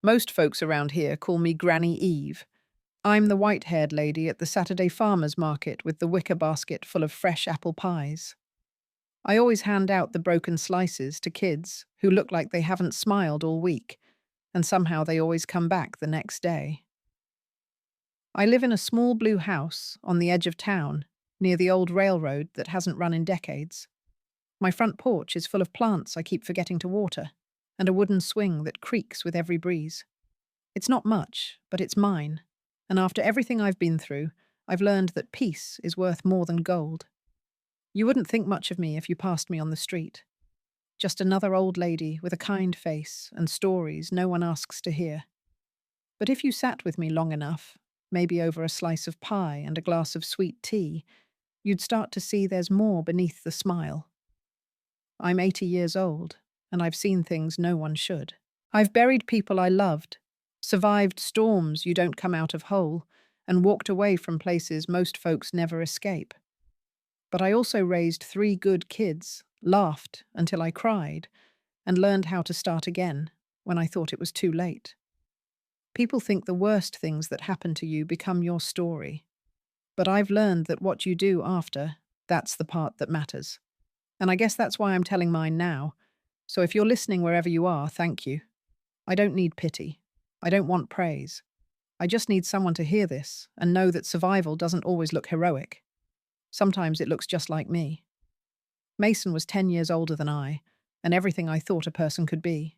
Most folks around here call me Granny Eve. I'm the white-haired lady at the Saturday farmers market with the wicker basket full of fresh apple pies. I always hand out the broken slices to kids who look like they haven't smiled all week, and somehow they always come back the next day. I live in a small blue house on the edge of town, near the old railroad that hasn't run in decades. My front porch is full of plants I keep forgetting to water, and a wooden swing that creaks with every breeze. It's not much, but it's mine, and after everything I've been through, I've learned that peace is worth more than gold. You wouldn't think much of me if you passed me on the street. Just another old lady with a kind face and stories no one asks to hear. But if you sat with me long enough, maybe over a slice of pie and a glass of sweet tea, you'd start to see there's more beneath the smile. I'm 80 years old, and I've seen things no one should. I've buried people I loved, survived storms you don't come out of whole, and walked away from places most folks never escape. But I also raised 3 good kids, laughed until I cried, and learned how to start again when I thought it was too late. People think the worst things that happen to you become your story. But I've learned that what you do after, that's the part that matters. And I guess that's why I'm telling mine now. So if you're listening wherever you are, thank you. I don't need pity. I don't want praise. I just need someone to hear this and know that survival doesn't always look heroic. Sometimes it looks just like me. Mason was 10 years older than I, and everything I thought a person could be.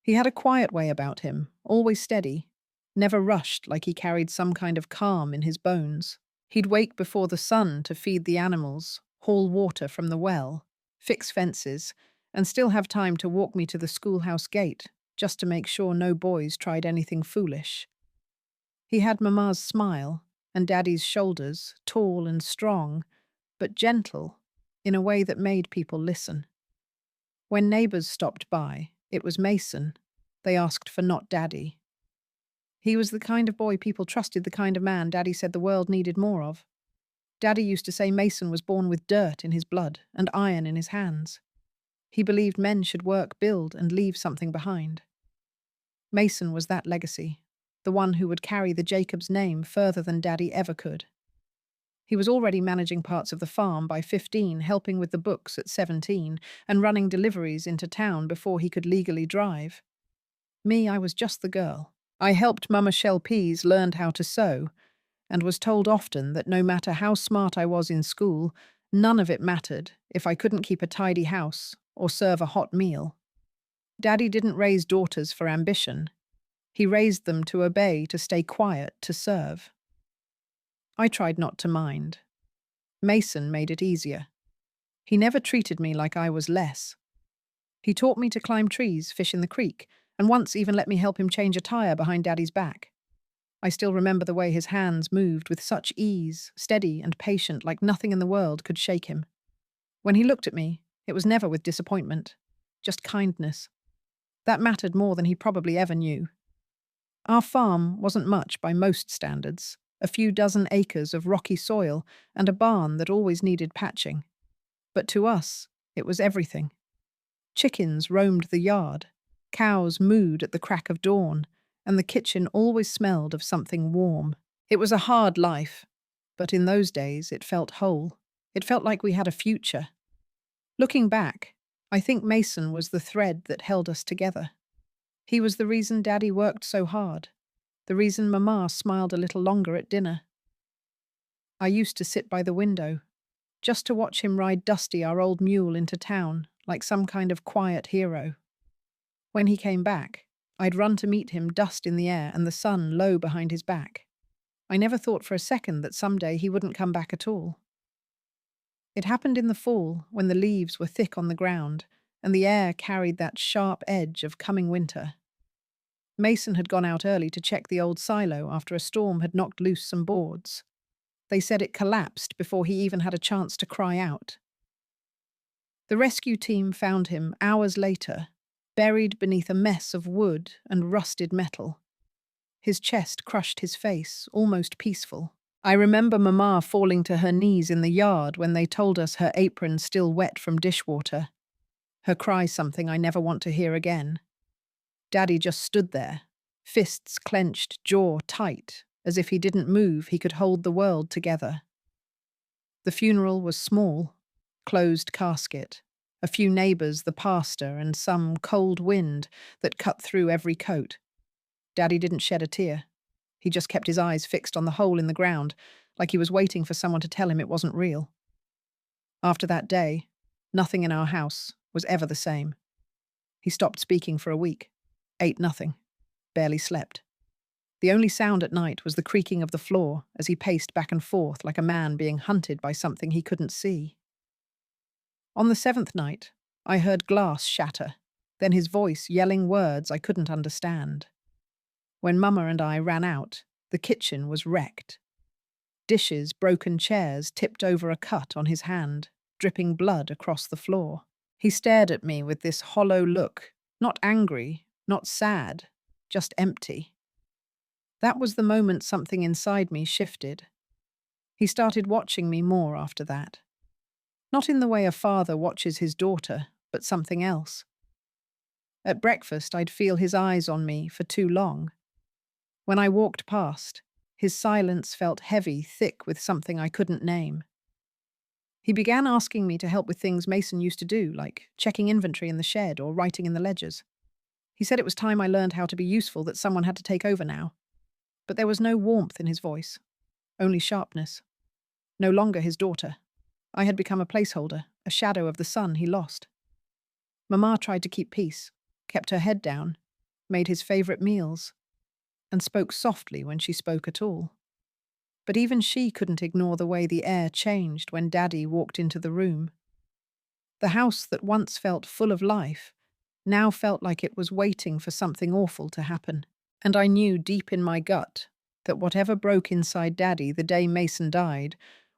He had a quiet way about him, always steady, never rushed like he carried some kind of calm in his bones. He'd wake before the sun to feed the animals, haul water from the well, fix fences, and still have time to walk me to the schoolhouse gate just to make sure no boys tried anything foolish. He had Mama's smile and Daddy's shoulders, tall and strong, but gentle, in a way that made people listen. When neighbors stopped by, it was Mason. They asked for not Daddy. He was the kind of boy people trusted, the kind of man Daddy said the world needed more of. Daddy used to say Mason was born with dirt in his blood and iron in his hands. He believed men should work, build, and leave something behind. Mason was that legacy, the one who would carry the Jacobs name further than Daddy ever could. He was already managing parts of the farm by 15, helping with the books at 17, and running deliveries into town before he could legally drive. Me, I was just the girl. I helped Mama shell peas, learned how to sew, and was told often that no matter how smart I was in school, none of it mattered if I couldn't keep a tidy house or serve a hot meal. Daddy didn't raise daughters for ambition. He raised them to obey, to stay quiet, to serve. I tried not to mind. Mason made it easier. He never treated me like I was less. He taught me to climb trees, fish in the creek, and once even let me help him change a tire behind Daddy's back. I still remember the way his hands moved with such ease, steady and patient, like nothing in the world could shake him. When he looked at me, it was never with disappointment, just kindness. That mattered more than he probably ever knew. Our farm wasn't much by most standards, a few dozen acres of rocky soil and a barn that always needed patching. But to us, it was everything. Chickens roamed the yard, cows mooed at the crack of dawn, and the kitchen always smelled of something warm. It was a hard life, but in those days it felt whole. It felt like we had a future. Looking back, I think Mason was the thread that held us together. He was the reason Daddy worked so hard, the reason Mama smiled a little longer at dinner. I used to sit by the window, just to watch him ride Dusty, our old mule, into town, like some kind of quiet hero. When he came back, I'd run to meet him, dust in the air and the sun low behind his back. I never thought for a second that someday he wouldn't come back at all. It happened in the fall, when the leaves were thick on the ground, and the air carried that sharp edge of coming winter. Mason had gone out early to check the old silo after a storm had knocked loose some boards. They said it collapsed before he even had a chance to cry out. The rescue team found him hours later, buried beneath a mess of wood and rusted metal. His chest crushed his face, almost peaceful. I remember Mama falling to her knees in the yard when they told us her apron still wet from dishwater. Her cry something I never want to hear again. Daddy just stood there, fists clenched, jaw tight, as if he didn't move, he could hold the world together. The funeral was small, closed casket, a few neighbours, the pastor, and some cold wind that cut through every coat. Daddy didn't shed a tear. He just kept his eyes fixed on the hole in the ground, like he was waiting for someone to tell him it wasn't real. After that day, nothing in our house was ever the same. He stopped speaking for a week, ate nothing, barely slept. The only sound at night was the creaking of the floor as he paced back and forth like a man being hunted by something he couldn't see. On the seventh night, I heard glass shatter, then his voice yelling words I couldn't understand. When Mama and I ran out, the kitchen was wrecked. Dishes, broken chairs tipped over a cut on his hand, dripping blood across the floor. He stared at me with this hollow look, not angry, not sad, just empty. That was the moment something inside me shifted. He started watching me more after that. Not in the way a father watches his daughter, but something else. At breakfast, I'd feel his eyes on me for too long. When I walked past, his silence felt heavy, thick with something I couldn't name. He began asking me to help with things Mason used to do, like checking inventory in the shed or writing in the ledgers. He said it was time I learned how to be useful, that someone had to take over now. But there was no warmth in his voice, only sharpness. No longer his daughter. I had become a placeholder, a shadow of the son he lost. Mama tried to keep peace, kept her head down, made his favourite meals, and spoke softly when she spoke at all. But even she couldn't ignore the way the air changed when Daddy walked into the room. The house that once felt full of life now felt like it was waiting for something awful to happen. And I knew deep in my gut that whatever broke inside Daddy the day Mason died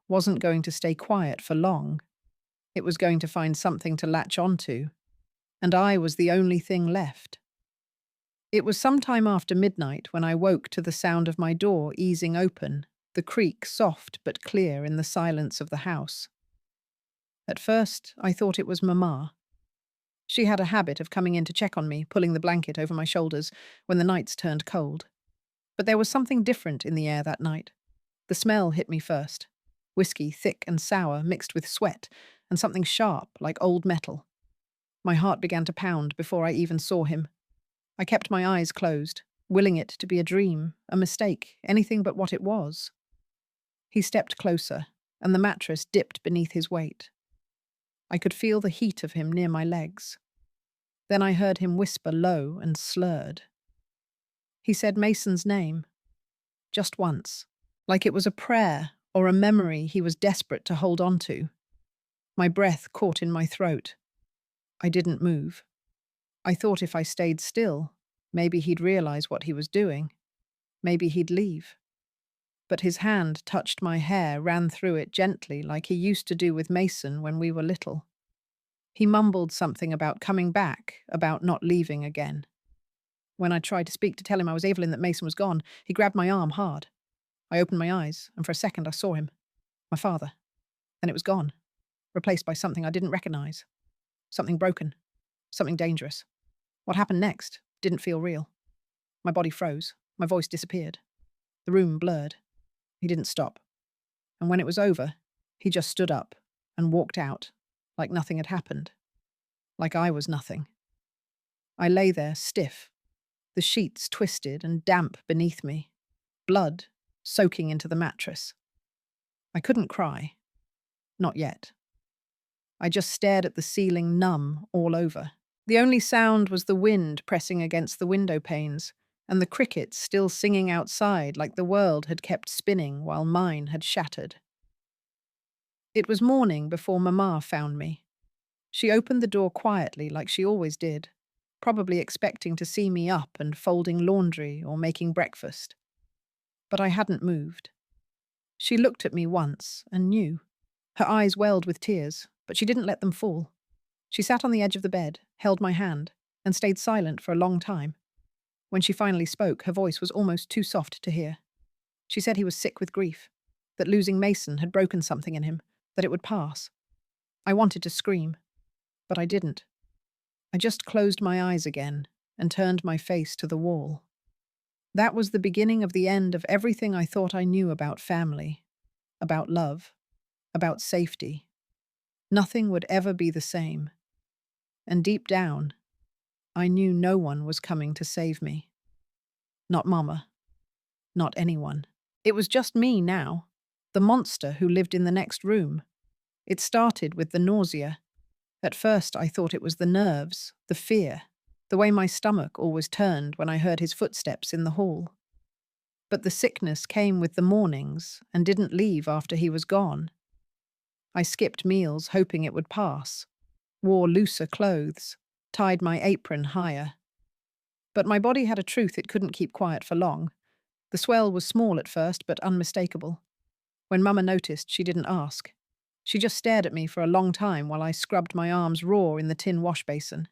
wasn't going to stay quiet for long. It was going to find something to latch onto, and I was the only thing left. It was sometime after midnight when I woke to the sound of my door easing open, the creak soft but clear in the silence of the house. At first, I thought it was Mama. She had a habit of coming in to check on me, pulling the blanket over my shoulders when the nights turned cold. But there was something different in the air that night. The smell hit me first. Whiskey, thick and sour, mixed with sweat, and something sharp, like old metal. My heart began to pound before I even saw him. I kept my eyes closed, willing it to be a dream, a mistake, anything but what it was. He stepped closer, and the mattress dipped beneath his weight. I could feel the heat of him near my legs. Then I heard him whisper low and slurred. He said Mason's name. Just once, like it was a prayer or a memory he was desperate to hold on to. My breath caught in my throat. I didn't move. I thought if I stayed still, maybe he'd realize what he was doing. Maybe he'd leave. But his hand touched my hair, ran through it gently like he used to do with Mason when we were little. He mumbled something about coming back, about not leaving again. When I tried to speak to tell him I was Evelyn, that Mason was gone, he grabbed my arm hard. I opened my eyes, and for a second I saw him. My father. Then it was gone, replaced by something I didn't recognize. Something broken. Something dangerous. What happened next didn't feel real. My body froze. My voice disappeared. The room blurred. He didn't stop. And when it was over, he just stood up and walked out, like nothing had happened. Like I was nothing. I lay there, stiff, the sheets twisted and damp beneath me, blood soaking into the mattress. I couldn't cry. Not yet. I just stared at the ceiling, numb all over. The only sound was the wind pressing against the window panes, and the crickets still singing outside like the world had kept spinning while mine had shattered. It was morning before Mama found me. She opened the door quietly like she always did, probably expecting to see me up and folding laundry or making breakfast. But I hadn't moved. She looked at me once and knew. Her eyes welled with tears, but she didn't let them fall. She sat on the edge of the bed, held my hand, and stayed silent for a long time. When she finally spoke, her voice was almost too soft to hear. She said he was sick with grief, that losing Mason had broken something in him, that it would pass. I wanted to scream, but I didn't. I just closed my eyes again and turned my face to the wall. That was the beginning of the end of everything I thought I knew about family, about love, about safety. Nothing would ever be the same. And deep down, I knew no one was coming to save me. Not Mama, not anyone. It was just me now, the monster who lived in the next room. It started with the nausea. At first, I thought it was the nerves, the fear, the way my stomach always turned when I heard his footsteps in the hall. But the sickness came with the mornings and didn't leave after he was gone. I skipped meals hoping it would pass, wore looser clothes, tied my apron higher. But my body had a truth it couldn't keep quiet for long. The swell was small at first, but unmistakable. When Mama noticed, she didn't ask. She just stared at me for a long time while I scrubbed my arms raw in the tin wash basin.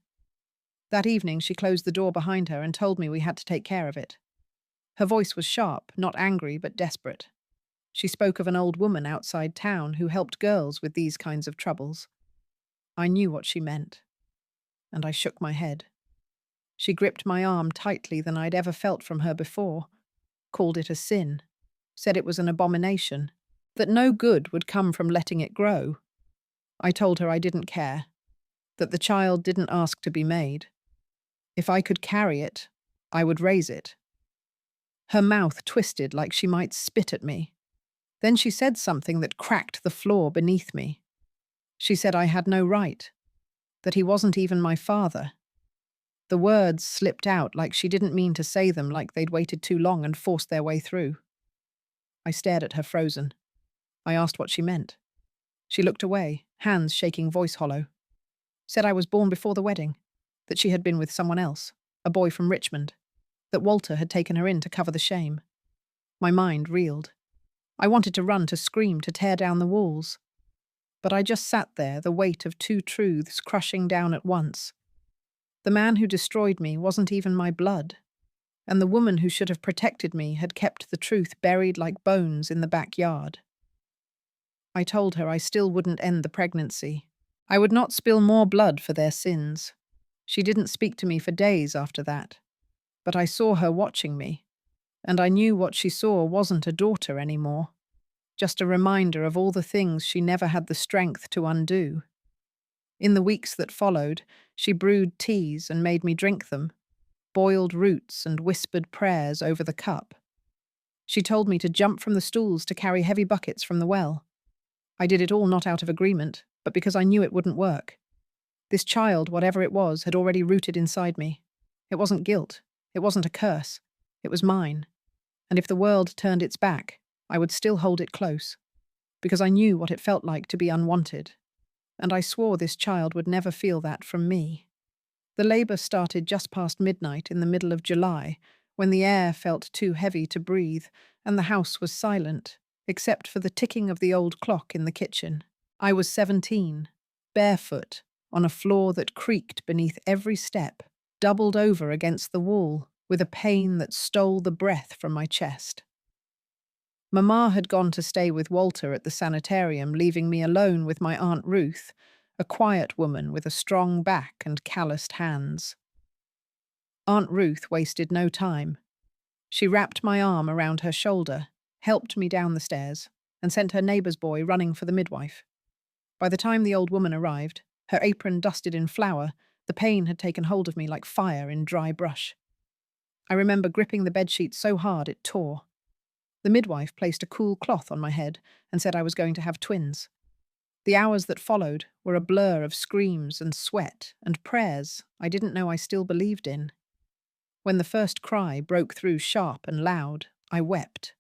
That evening, she closed the door behind her and told me we had to take care of it. Her voice was sharp, not angry, but desperate. She spoke of an old woman outside town who helped girls with these kinds of troubles. I knew what she meant, and I shook my head. She gripped my arm tightly than I'd ever felt from her before, called it a sin, said it was an abomination, that no good would come from letting it grow. I told her I didn't care, that the child didn't ask to be made. If I could carry it, I would raise it. Her mouth twisted like she might spit at me. Then she said something that cracked the floor beneath me. She said I had no right, that he wasn't even my father. The words slipped out like she didn't mean to say them, like they'd waited too long and forced their way through. I stared at her frozen. I asked what she meant. She looked away, hands shaking, voice hollow. Said I was born before the wedding, that she had been with someone else, a boy from Richmond, that Walter had taken her in to cover the shame. My mind reeled. I wanted to run, to scream, to tear down the walls. But I just sat there, the weight of two truths crushing down at once. The man who destroyed me wasn't even my blood, and the woman who should have protected me had kept the truth buried like bones in the backyard. I told her I still wouldn't end the pregnancy. I would not spill more blood for their sins. She didn't speak to me for days after that, but I saw her watching me, and I knew what she saw wasn't a daughter anymore, just a reminder of all the things she never had the strength to undo. In the weeks that followed, she brewed teas and made me drink them, boiled roots and whispered prayers over the cup. She told me to jump from the stools to carry heavy buckets from the well. I did it all not out of agreement, but because I knew it wouldn't work. This child, whatever it was, had already rooted inside me. It wasn't guilt. It wasn't a curse. It was mine. And if the world turned its back, I would still hold it close, because I knew what it felt like to be unwanted. And I swore this child would never feel that from me. The labour started just past midnight in the middle of July, when the air felt too heavy to breathe, and the house was silent, except for the ticking of the old clock in the kitchen. I was 17, barefoot, on a floor that creaked beneath every step, doubled over against the wall, with a pain that stole the breath from my chest. Mama had gone to stay with Walter at the sanitarium, leaving me alone with my Aunt Ruth, a quiet woman with a strong back and calloused hands. Aunt Ruth wasted no time. She wrapped my arm around her shoulder, helped me down the stairs, and sent her neighbour's boy running for the midwife. By the time the old woman arrived, her apron dusted in flour, the pain had taken hold of me like fire in dry brush. I remember gripping the bedsheet so hard it tore. The midwife placed a cool cloth on my head and said I was going to have twins. The hours that followed were a blur of screams and sweat and prayers I didn't know I still believed in. When the first cry broke through sharp and loud, I wept.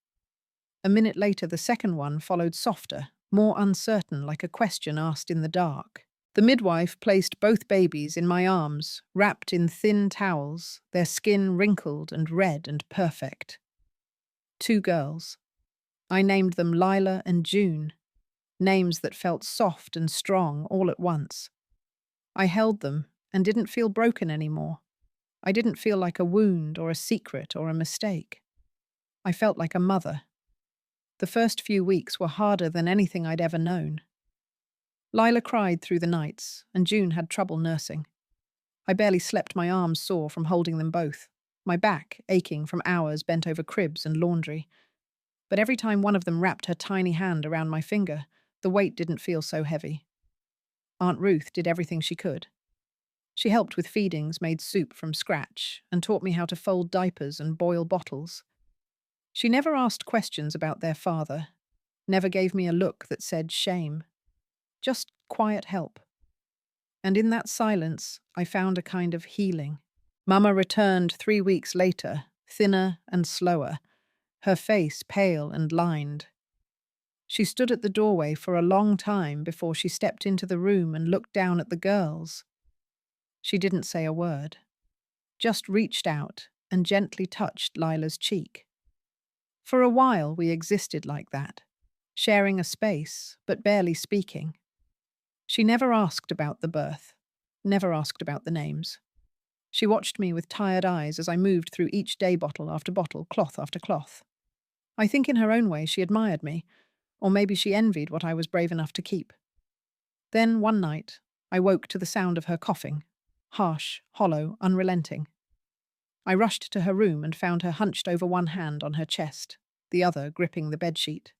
A minute later, the second one followed softer, more uncertain, like a question asked in the dark. The midwife placed both babies in my arms, wrapped in thin towels, their skin wrinkled and red and perfect. 2 girls. I named them Lila and June, names that felt soft and strong all at once. I held them and didn't feel broken anymore. I didn't feel like a wound or a secret or a mistake. I felt like a mother. The first few weeks were harder than anything I'd ever known. Lila cried through the nights, and June had trouble nursing. I barely slept, my arms sore from holding them both. my back aching from hours bent over cribs and laundry. But every time one of them wrapped her tiny hand around my finger, the weight didn't feel so heavy. Aunt Ruth did everything she could. She helped with feedings, made soup from scratch, and taught me how to fold diapers and boil bottles. She never asked questions about their father, never gave me a look that said shame, just quiet help. And in that silence, I found a kind of healing. Mama returned 3 weeks later, thinner and slower, her face pale and lined. She stood at the doorway for a long time before she stepped into the room and looked down at the girls. She didn't say a word, just reached out and gently touched Lila's cheek. For a while we existed like that, sharing a space, but barely speaking. She never asked about the birth, never asked about the names. She watched me with tired eyes as I moved through each day bottle after bottle, cloth after cloth. I think in her own way she admired me, or maybe she envied what I was brave enough to keep. Then one night, I woke to the sound of her coughing, harsh, hollow, unrelenting. I rushed to her room and found her hunched over one hand on her chest, the other gripping the bedsheet.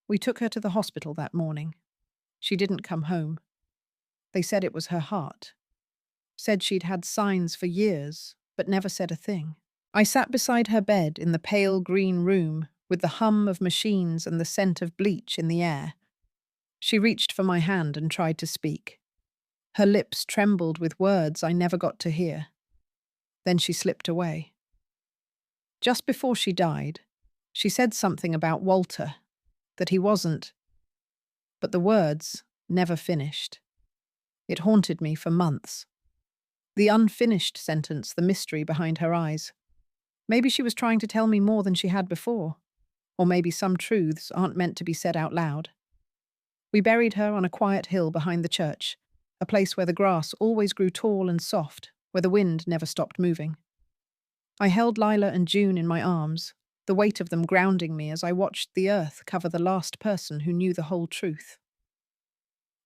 We took her to the hospital that morning. She didn't come home. They said it was her heart. Said she'd had signs for years, but never said a thing. I sat beside her bed in the pale green room with the hum of machines and the scent of bleach in the air. She reached for my hand and tried to speak. Her lips trembled with words I never got to hear. Then she slipped away. Just before she died, she said something about Walter, that he wasn't, but the words never finished. It haunted me for months. The unfinished sentence, the mystery behind her eyes. Maybe she was trying to tell me more than she had before, or maybe some truths aren't meant to be said out loud. We buried her on a quiet hill behind the church, a place where the grass always grew tall and soft, where the wind never stopped moving. I held Lila and June in my arms, the weight of them grounding me as I watched the earth cover the last person who knew the whole truth.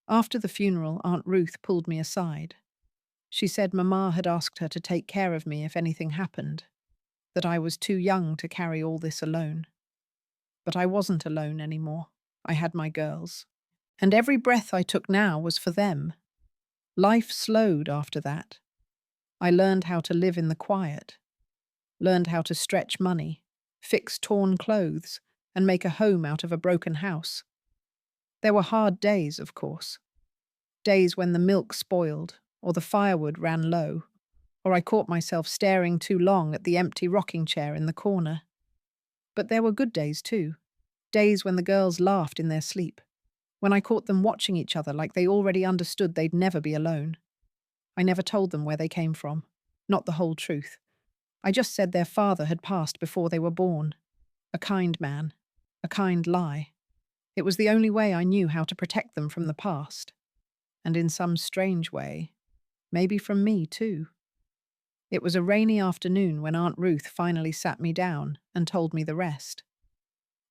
After the funeral, Aunt Ruth pulled me aside. She said Mama had asked her to take care of me if anything happened, that I was too young to carry all this alone. But I wasn't alone anymore. I had my girls. And every breath I took now was for them. Life slowed after that. I learned how to live in the quiet, learned how to stretch money, fix torn clothes, and make a home out of a broken house. There were hard days, of course. Days when the milk spoiled, or the firewood ran low, or I caught myself staring too long at the empty rocking chair in the corner. But there were good days too. Days when the girls laughed in their sleep, when I caught them watching each other like they already understood they'd never be alone. I never told them where they came from, not the whole truth. I just said their father had passed before they were born. A kind man, a kind lie. It was the only way I knew how to protect them from the past. And in some strange way, maybe from me too. It was a rainy afternoon when Aunt Ruth finally sat me down and told me the rest.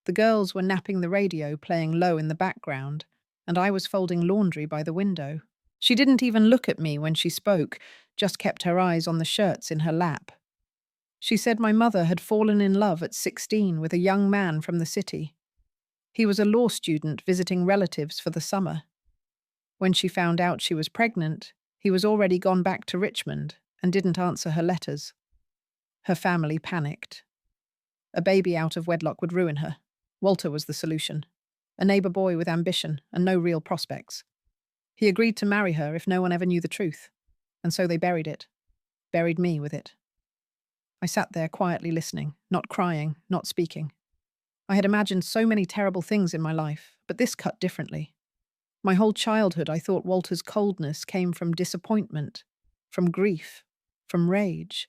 The girls were napping the radio playing low in the background, and I was folding laundry by the window. She didn't even look at me when she spoke, just kept her eyes on the shirts in her lap. She said my mother had fallen in love at 16 with a young man from the city. He was a law student visiting relatives for the summer. When she found out she was pregnant, he was already gone back to Richmond and didn't answer her letters. Her family panicked. A baby out of wedlock would ruin her. Walter was the solution. A neighbour boy with ambition and no real prospects. He agreed to marry her if no one ever knew the truth. And so they buried it. Buried me with it. I sat there quietly listening, not crying, not speaking. I had imagined so many terrible things in my life, but this cut differently. My whole childhood I thought Walter's coldness came from disappointment, from grief, from rage.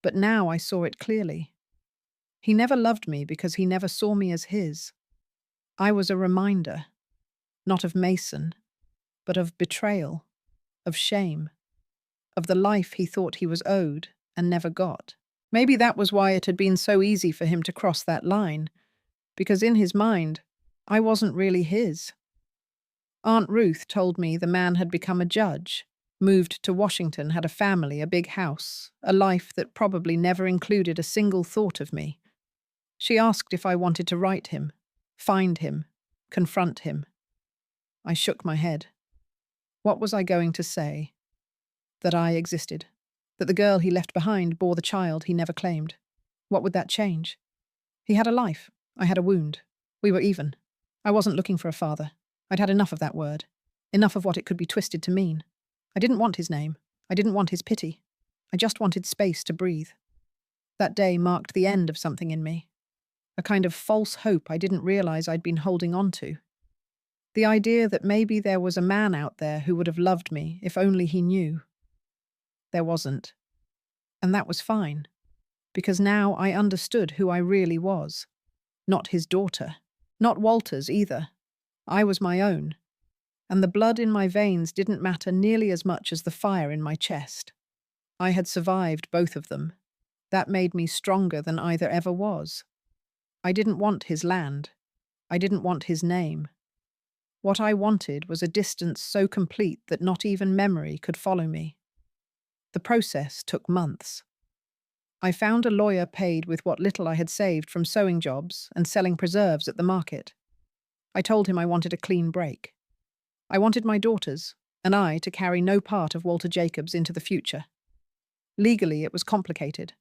But now I saw it clearly. He never loved me because he never saw me as his. I was a reminder, not of Mason, but of betrayal, of shame, of the life he thought he was owed and never got. Maybe that was why it had been so easy for him to cross that line, because in his mind, I wasn't really his. Aunt Ruth told me the man had become a judge, Moved to Washington, had a family, a big house, a life that probably never included a single thought of me. She asked if I wanted to write him, find him, confront him. I shook my head. What was I going to say? That I existed. That the girl he left behind bore the child he never claimed. What would that change? He had a life. I had a wound. We were even. I wasn't looking for a father. I'd had enough of that word. Enough of what it could be twisted to mean. I didn't want his name. I didn't want his pity. I just wanted space to breathe. That day marked the end of something in me. A kind of false hope I didn't realize I'd been holding on to. The idea that maybe there was a man out there who would have loved me if only he knew. There wasn't. And that was fine, because now I understood who I really was. Not his daughter. Not Walter's either. I was my own. And the blood in my veins didn't matter nearly as much as the fire in my chest. I had survived both of them. That made me stronger than either ever was. I didn't want his land. I didn't want his name. What I wanted was a distance so complete that not even memory could follow me. The process took months. I found a lawyer paid with what little I had saved from sewing jobs and selling preserves at the market. I told him I wanted a clean break. I wanted my daughters, and I, to carry no part of Walter Jacobs into the future. Legally, it was complicated.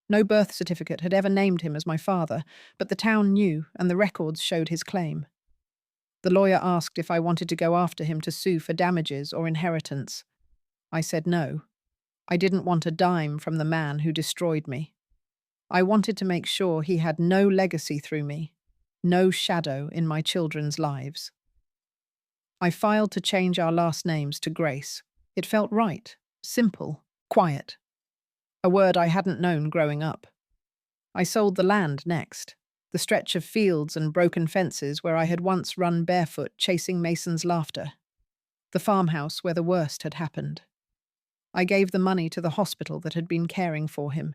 No birth certificate had ever named him as my father, but the town knew, and the records showed his claim. The lawyer asked if I wanted to go after him to sue for damages or inheritance. I said no. I didn't want a dime from the man who destroyed me. I wanted to make sure he had no legacy through me, no shadow in my children's lives. I filed to change our last names to Grace. It felt right, simple, quiet. A word I hadn't known growing up. I sold the land next, the stretch of fields and broken fences where I had once run barefoot chasing Mason's laughter. The farmhouse where the worst had happened. I gave the money to the hospital that had been caring for him,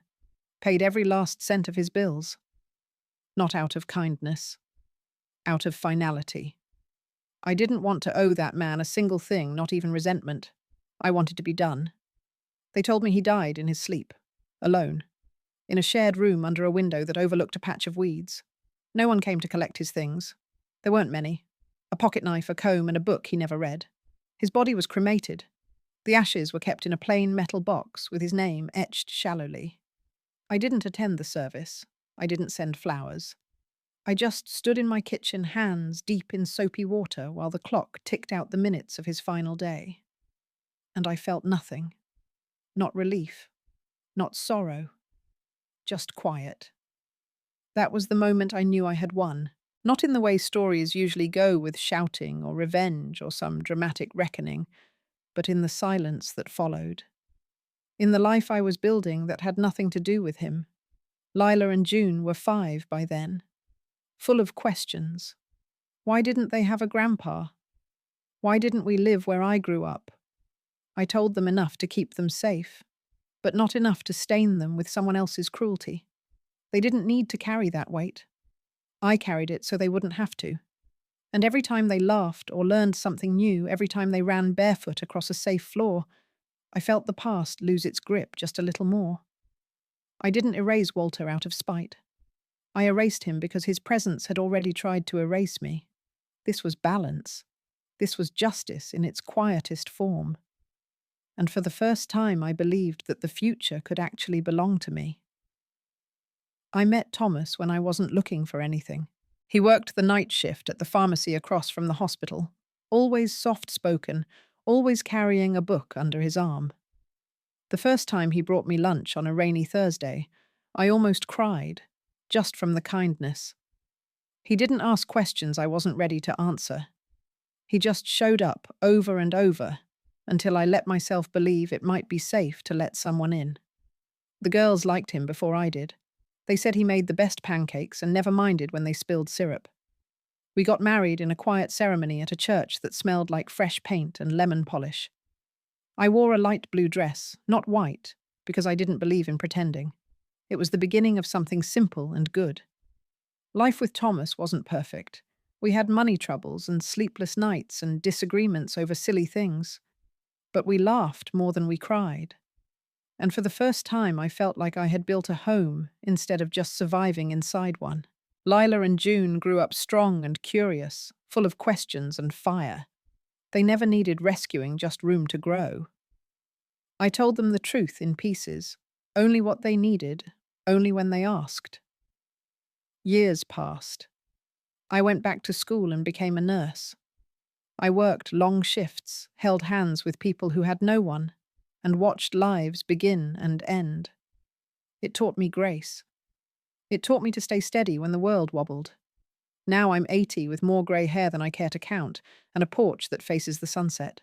paid every last cent of his bills. Not out of kindness, out of finality. I didn't want to owe that man a single thing, not even resentment. I wanted to be done. They told me he died in his sleep, alone, in a shared room under a window that overlooked a patch of weeds. No one came to collect his things. There weren't many. A pocket knife, a comb, and a book he never read. His body was cremated. The ashes were kept in a plain metal box with his name etched shallowly. I didn't attend the service. I didn't send flowers. I just stood in my kitchen, hands deep in soapy water, while the clock ticked out the minutes of his final day. And I felt nothing. Not relief. Not sorrow. Just quiet. That was the moment I knew I had won. Not in the way stories usually go with shouting or revenge or some dramatic reckoning, but in the silence that followed. In the life I was building that had nothing to do with him. Lila and June were 5 by then. Full of questions. Why didn't they have a grandpa? Why didn't we live where I grew up? I told them enough to keep them safe, but not enough to stain them with someone else's cruelty. They didn't need to carry that weight. I carried it so they wouldn't have to. And every time they laughed or learned something new, every time they ran barefoot across a safe floor, I felt the past lose its grip just a little more. I didn't erase Walter out of spite. I erased him because his presence had already tried to erase me. This was balance. This was justice in its quietest form. And for the first time I believed that the future could actually belong to me. I met Thomas when I wasn't looking for anything. He worked the night shift at the pharmacy across from the hospital, always soft-spoken, always carrying a book under his arm. The first time he brought me lunch on a rainy Thursday, I almost cried, just from the kindness. He didn't ask questions I wasn't ready to answer. He just showed up over and over until I let myself believe it might be safe to let someone in. The girls liked him before I did. They said he made the best pancakes and never minded when they spilled syrup. We got married in a quiet ceremony at a church that smelled like fresh paint and lemon polish. I wore a light blue dress, not white, because I didn't believe in pretending. It was the beginning of something simple and good. Life with Thomas wasn't perfect. We had money troubles and sleepless nights and disagreements over silly things. But we laughed more than we cried. And for the first time, I felt like I had built a home instead of just surviving inside one. Lila and June grew up strong and curious, full of questions and fire. They never needed rescuing, just room to grow. I told them the truth in pieces, only what they needed, only when they asked. Years passed. I went back to school and became a nurse. I worked long shifts, held hands with people who had no one, and watched lives begin and end. It taught me grace. It taught me to stay steady when the world wobbled. Now I'm 80 with more grey hair than I care to count, and a porch that faces the sunset.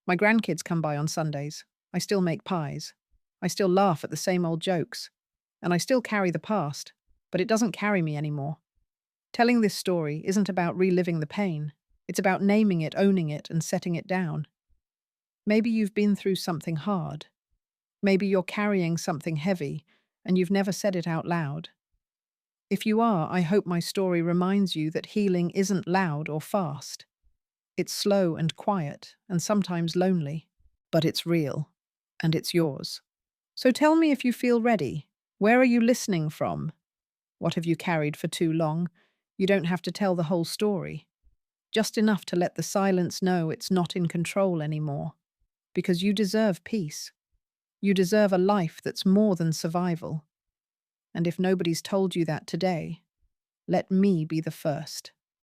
My grandkids come by on Sundays. I still make pies. I still laugh at the same old jokes. And I still carry the past, but it doesn't carry me anymore. Telling this story isn't about reliving the pain. It's about naming it, owning it, and setting it down. Maybe you've been through something hard. Maybe you're carrying something heavy, and you've never said it out loud. If you are, I hope my story reminds you that healing isn't loud or fast. It's slow and quiet, and sometimes lonely, but it's real, and it's yours. So tell me if you feel ready. Where are you listening from? What have you carried for too long? You don't have to tell the whole story. Just enough to let the silence know it's not in control anymore. Because you deserve peace. You deserve a life that's more than survival. And if nobody's told you that today, let me be the first.